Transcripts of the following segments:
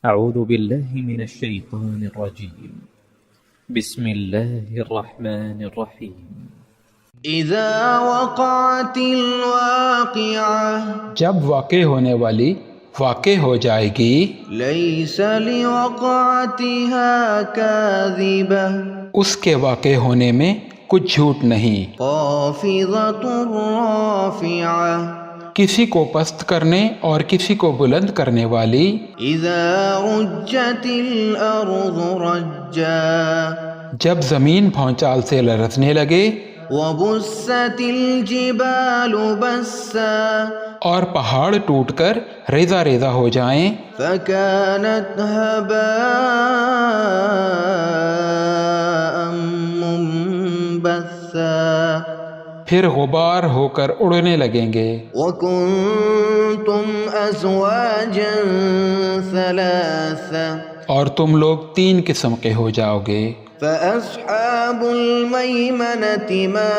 أعوذ بالله من الشيطان الرجيم بسم الله الرحمن الرحيم اذا وقعت الواقعة جب واقع ہونے والی واقع ہو جائے گی ليس لوقعتها كاذبة اس کے واقع ہونے میں کچھ جھوٹ نہیں خافضة رافعة کسی کو پست کرنے اور کسی کو بلند کرنے والی اذا رجت الارض رجا جب زمین بھونچال سے لرزنے لگے وبست الجبال بسا اور پہاڑ ٹوٹ کر ریزہ ریزہ ہو جائیں فكانت هباء منبثا پھر غبار ہو کر اڑنے لگیں گے وكنتم ازواجا ثلاثا اور تم لوگ 3 قسم کے ہو جاؤ گے فأصحاب الميمنة ما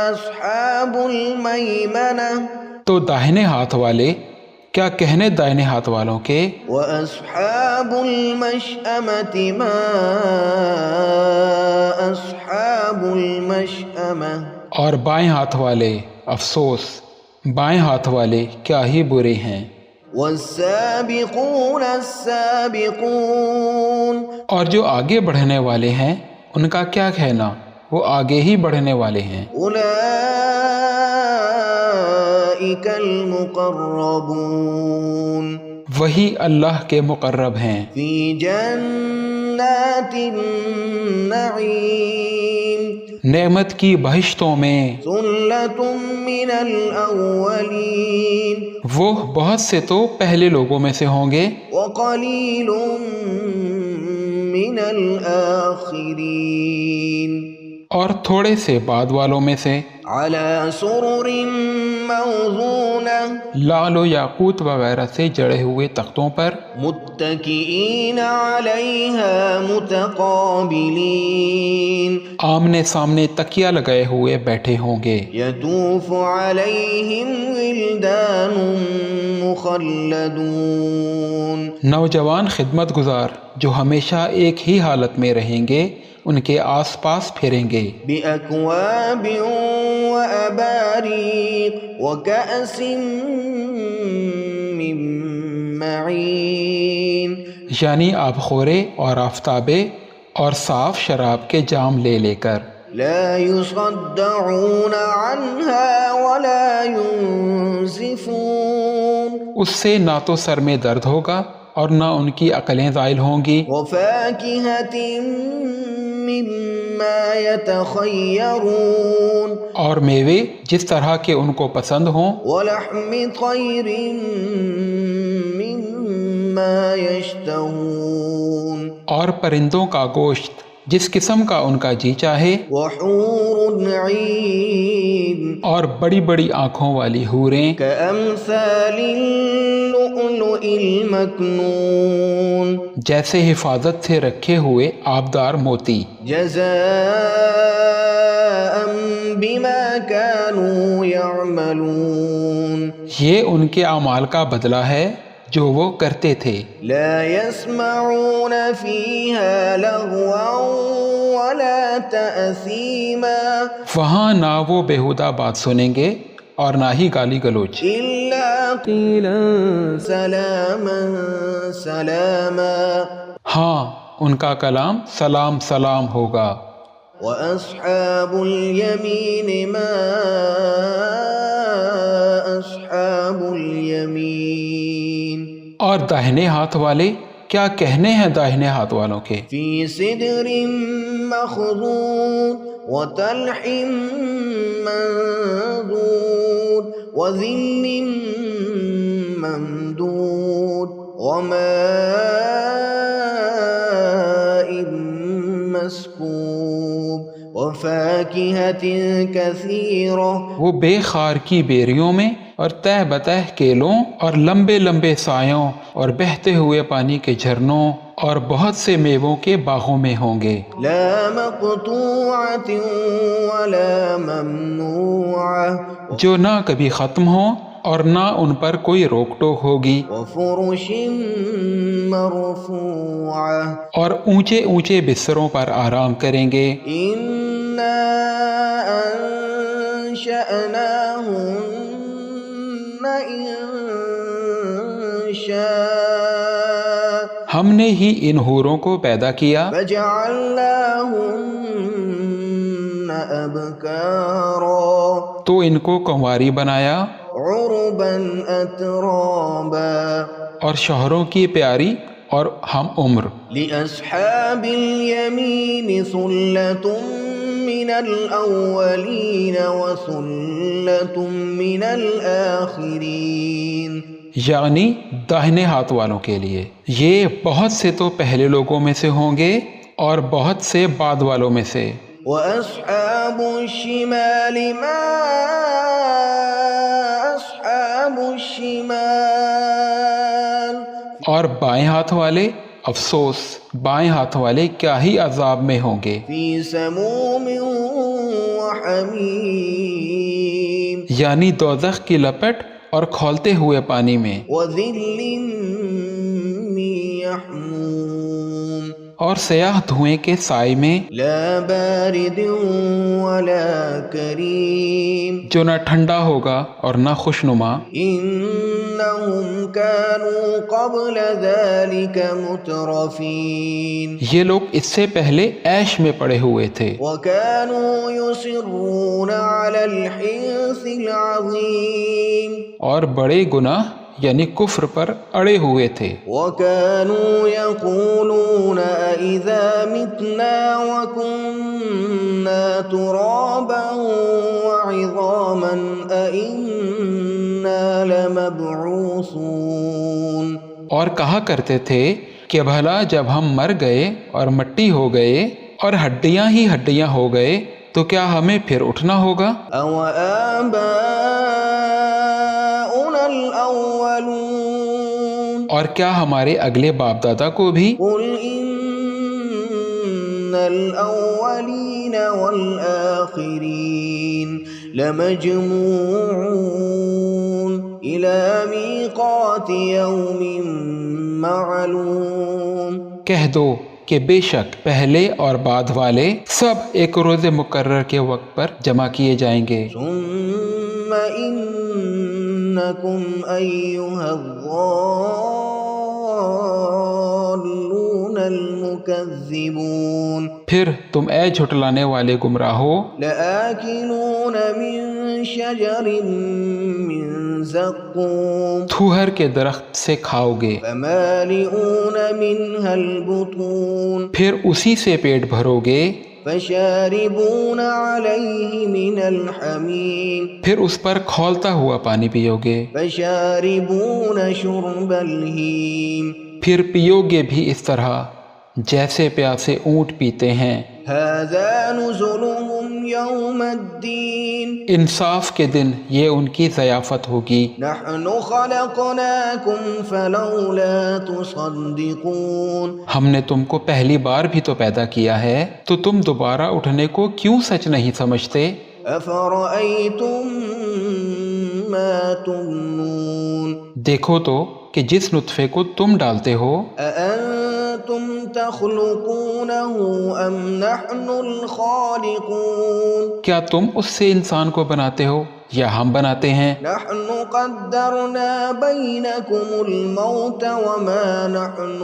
أصحاب الميمنة تو داہنے ہاتھ والے کیا کہنے دائنے ہاتھ والوں کے وأصحاب المشأمة ما أصحاب المشأمة اور بائیں ہاتھ والے افسوس بائیں ہاتھ والے کیا ہی برے ہیں والسابقون السابقون اور جو آگے بڑھنے والے ہیں ان کا کیا کہنا وہ آگے ہی بڑھنے والے ہیں اولئک المقربون وہی اللہ کے مقرب ہیں فی جنات النعیم نعمت کی بہشتوں میں ثلۃ من الاولین وہ بہت سے تو پہلے لوگوں میں سے ہوں گے وقلیل من الآخرین اور تھوڑے سے بعد والوں میں سے علی سرر موضونہ لال و یاقوت وغیرہ سے جڑے ہوئے تختوں پر متکئین علیہا متقابلین آمنے سامنے تکیہ لگائے ہوئے بیٹھے ہوں گے یطوف علیہم ولدان مخلدون نوجوان خدمت گزار جو ہمیشہ ایک ہی حالت میں رہیں گے ان کے آس پاس پھریں گے بأکواب وأباریق وکأس من معین یعنی آب خورے اور آفتابے اور صاف شراب کے جام لے لے کر لا يصدعون عنها ولا ينزفون اس سے نہ تو سر میں درد ہوگا اور نہ ان کی عقلیں زائل ہوں گی وفاكهة مما يتخيرون اور میوے جس طرح کے ان کو پسند ہوں ولحم طير مما يشتهون اور پرندوں کا گوشت جس قسم کا ان کا جی چاہے وحور عين اور بڑی بڑی آنکھوں والی حوریں كأمثال اللؤلؤ المكنون جیسے حفاظت سے رکھے ہوئے آبدار موتی جزاء بما كانوا يعملون یہ ان کے اعمال کا بدلہ ہے جو وہ کرتے تھے لا يسمعون فيها لغوا ولا تأثيما وہاں نہ وہ بیہودہ بات سنیں گے اور نہ ہی گالی گلوچ إلا قيلا سلاما سلاما ہاں ان کا کلام سلام سلام ہوگا وأصحاب اليمين ما أصحاب اليمين اور داہنے ہاتھ والے کیا کہنے ہیں داہنے ہاتھ والوں کے في سدر مخضود وطلح منضود وظل ممدود وماء مسكوب وفاكهة كثيرة وہ بے خار کی بیریوں میں اور تہ بتہ کیلوں اور لمبے لمبے سایوں اور بہتے ہوئے پانی کے جھرنوں اور بہت سے میووں کے باغوں میں ہوں گے لا مقطوعة ولا ممنوعة جو نہ کبھی ختم ہوں اور نہ ان پر کوئی روک ٹوک ہوگی وفرش مرفوعة اور اونچے اونچے بستروں پر آرام کریں گے. إنا أنشأناهن إنشاء ہم نے ہی ان حوروں کو پیدا کیا فجعلناهن أبكارا تو ان کو کنواری بنایا عربا أترابا اور شوہروں کی پیاری اور ہم عمر. لأصحاب اليمين ثلة من الأولين وثلة من الآخرين یعنی داہنے ہاتھ والوں کے لیے یہ بہت سے تو پہلے لوگوں میں سے ہوں گے اور بہت سے بعد والوں میں سے. وأصحاب الشمال ما أصحاب الشمال اور بائیں ہاتھ والے افسوس بائیں ہاتھ والے کیا ہی عذاب میں ہوں گے. في سموم وحميم یعنی دوزخ کی لپٹ اور کھولتے ہوئے پانی میں وذل من يحموم اور سیاہ دھوئیں کے سائے میں لا بارد ولا کریم جو نہ ٹھنڈا ہوگا اور نہ خوشنما. انہم كانوا قبل ذلك مترفین یہ لوگ اس سے پہلے عیش میں پڑے ہوئے تھے وكانوا يصرون على الحنث العظیم اور بڑے گناہ یعنی کفر پر اڑے ہوئے تھے. وكانوا يقولون أإذا متنا وكنا ترابا وعظاما أإنا لمبعوثون اور کہا کرتے تھے کہ بھلا جب ہم مر گئے اور مٹی ہو گئے اور ہڈیاں ہی ہڈیاں ہو گئے تو کیا ہمیں پھر اٹھنا ہوگا؟ أو آباؤنا الأولون اور کیا ہمارے اگلے باپ دادا کو بھی؟ قل إن الأولين والآخرين لمجموعون إلى ميقات يوم معلوم کہہ دو کہ بے شک پہلے اور بعد والے سب ایک روز مقرر کے وقت پر جمع کیے جائیں گے. ثم إنكم أيها الضالون المكذبون پھر تم اے جھٹلانے والے گمراہو لآكلون من شجر من زقوم تھوہر کے درخت سے کھاؤ گے فمالئون منها البطون پھر اسی سے پیٹ بھرو گے فشاربون عليه من الحميم پھر اس پر کھولتا ہوا پانی پیو گے فشاربون شرب الهيم پھر پیو گے بھی اس طرح جیسے پیاسے اونٹ پیتے ہیں. هذا نزلهم يوم الدين انصاف کے دن یہ ان کی ضیافت ہوگی. نحن خلقناكم فلولا تصدقون ہم نے تم کو پہلی بار بھی تو پیدا کیا ہے تو تم دوبارہ اٹھنے کو کیوں سچ نہیں سمجھتے؟ أفرأيتم ما تمنون دیکھو تو کہ جس نطفے کو تم ڈالتے ہو أأنتم تخلقونه أم نحن الخالقون کیا تم اس سے انسان کو بناتے ہو یا ہم بناتے ہیں؟ نحن قدرنا بينكم الموت وما نحن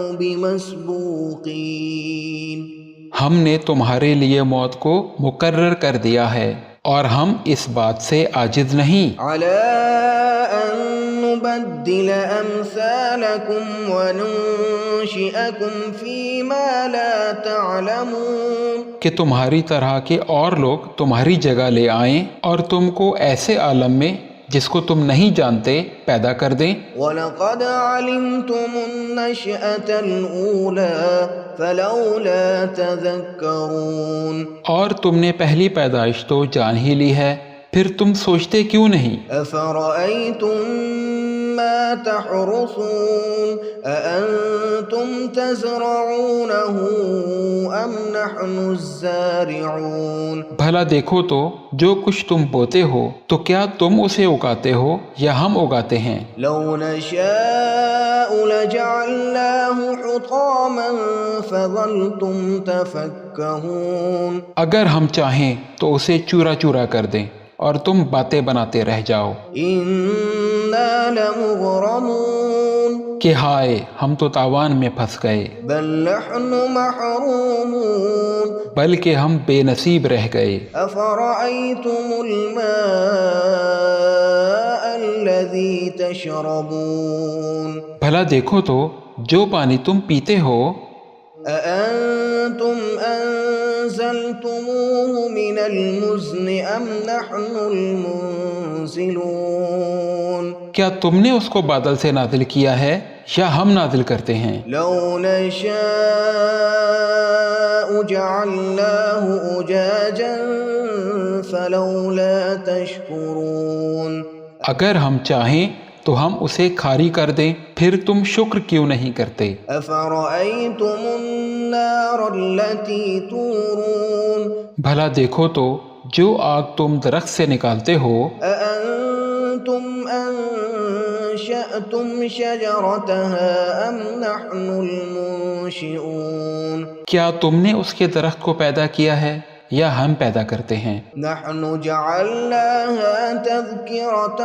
بمسبوقين ہم نے تمہارے لیے موت کو مقرر کر دیا ہے اور ہم اس بات سے عاجز نہیں على أن نبدل أمثالكم وننشئكم فيما لا تعلمون کہ تمہاری طرح کے اور لوگ تمہاری جگہ لے آئیں اور تم کو ایسے عالم میں جس کو تم نہیں جانتے پیدا کر دیں. وَلَقَدْ عَلِمْتُمُ النَّشْأَةَ الْأُولَى فَلَوْلَا تَذَكَّرُونَ اور تم نے پہلی پیدائش تو جان ہی لی ہے پھر تم سوچتے کیوں نہیں؟ أَفَرَأَيْتُم مَّا تَحْرُثُونَ أَأَنتُمْ تَزْرَعُونَهُ أَمْ نَحْنُ الزَّارِعُونَ بھلا دیکھو تو جو کچھ تم بوتے ہو تو کیا تم اسے اگاتے ہو یا ہم اگاتے ہیں؟ لَوْ نَشَاءُ لَجَعَلْنَاهُ فظلتم تفكهون اگر ہم چاہیں تو اسے چورا چورا کر دیں اور تم باتیں بناتے رہ جاؤ إنا لمغرمون کہ ہائے ہم تو تاوان میں پھنس گئے، بل نحن محرومون بلکہ ہم بے نصیب رہ گئے۔ أفرأيتم الماء الذي تشربون بھلا دیکھو تو جو پانی تم پیتے ہو، أأنتم أنزلتموه من المزن أم نحن المنزلون کیا تم نے اس کو بادل سے نازل کیا ہے یا ہم نازل کرتے ہیں؟ لو نشاء جعلناه أجاجا فلولا تشكرون اگر ہم چاہیں تو ہم اسے کھاری کر دیں، پھر تم شکر کیوں نہیں کرتے؟ أفرأيتم النار التي تورون بھلا دیکھو تو جو آگ تم درخت سے نکالتے ہو، أأنتم أنشأتم شجرتها أم نحن المنشئون کیا تم نے اس کے درخت کو پیدا کیا ہے یا ہم پیدا کرتے ہیں؟ نحن جعلناها تذكرة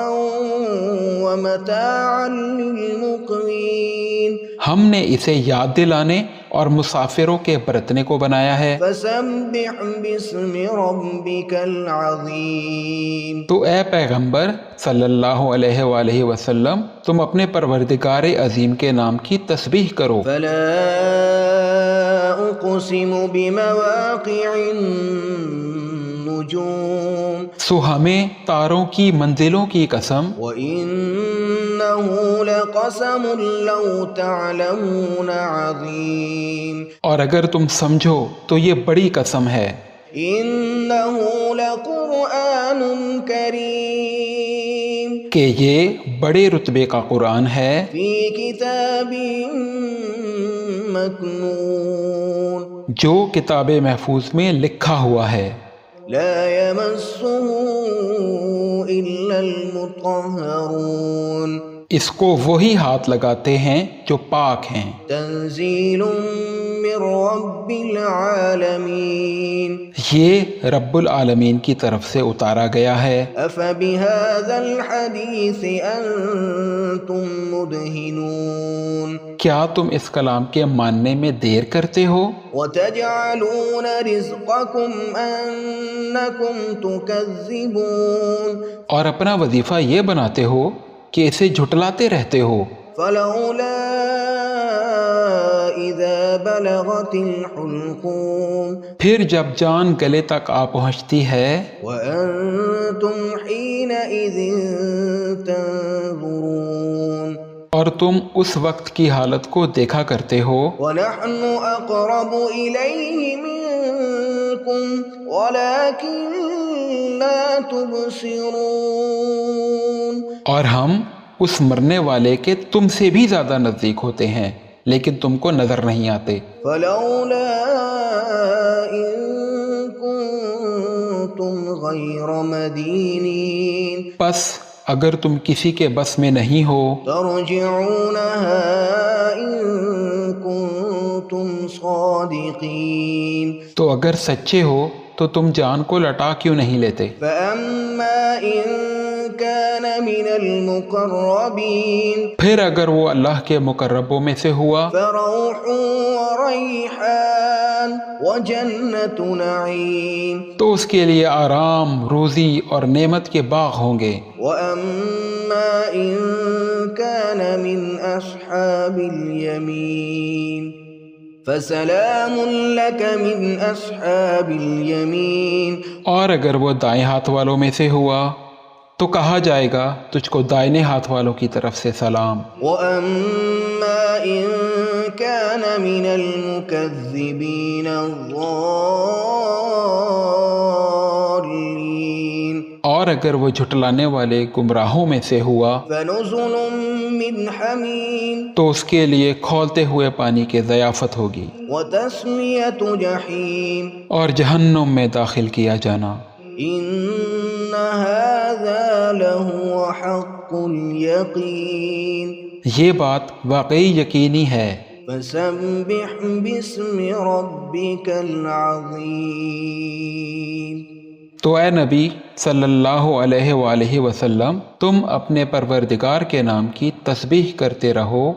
ومتاعا للمقوين ہم نے اسے یاد دلانے اور مسافروں کے برتنے کو بنایا ہے۔ فسبح باسم ربك العظيم تو اے پیغمبر صلی اللہ علیہ وآلہ وسلم، تم اپنے پروردگار عظیم کے نام کی تسبیح کرو۔ فلا أقسم بمواقع النجوم سو ہمیں تاروں کی منزلوں کی قسم، وإنه لقسم لو تعلمون عظيم اور اگر تم سمجھو تو یہ بڑی قسم ہے۔ إنه لقرآن كريم کہ یہ بڑے رتبے کا قرآن ہے، في كتاب مكنون جو کتاب محفوظ میں لکھا ہوا ہے، لا يمسه إلا المطهرون اس کو وہی ہاتھ لگاتے ہیں جو پاک ہیں۔ تنزيل من رب العالمين یہ رب العالمین کی طرف سے اتارا گیا ہے۔ أفبهذا الحديث أنتم مدهنون کیا تم اس کلام کے ماننے میں دیر کرتے ہو؟ وتجعلون رزقكم أنكم تكذبون اور اپنا وظیفہ یہ بناتے ہو کہ اسے جھٹلاتے رہتے ہو۔ فلولا إذا بلغت الحلقوم پھر جب جان گلے تک آ پہنچتی ہے، وأنتم حينئذ تنظرون اور تم اس وقت کی حالت کو دیکھا کرتے ہو، ونحن أقرب إليه منكم ولكن لا تبصرون اور ہم اس مرنے والے کے تم سے بھی زیادہ نزدیک ہوتے ہیں لیکن تم کو نظر نہیں آتے۔ فلولا إن كنتم غير مدينين پس اگر تم کسی کے بس میں نہیں ہو ترجعونها إن كنتم صادقين تو اگر سچے ہو تو تم جان کو لٹا کیوں نہیں لیتے؟ فأما إن كان من المقربين پھر اگر وہ اللہ کے مقربوں میں سے ہوا فروح وريحان وجنة نعيم تو اس کے لیے آرام، روزی اور نعمت کے باغ ہوں گے۔ وأما إن كان من أصحاب اليمين فسلام لك من أصحاب اليمين اور اگر وہ دائیں ہاتھ والوں میں سے ہوا تو کہا جائے گا تجھ کو دائیں ہاتھ والوں کی طرف سے سلام۔ وأما إن كان من المكذبين الضالين اور اگر وہ جھٹلانے والے گمراہوں میں سے ہوا فنزل من حميم تو اس کے لیے کھولتے ہوئے پانی کی ضیافت ہوگی وتسلية جحيم اور جہنم میں داخل کیا جانا۔ إن هذا لهو حق اليقين یہ بات واقعی یقینی ہے۔ فسبح باسم ربك العظیم۔ تو اے نبی صلی اللہ علیہ وآلہ وسلم، تم اپنے پروردگار کے نام کی تسبیح کرتے رہو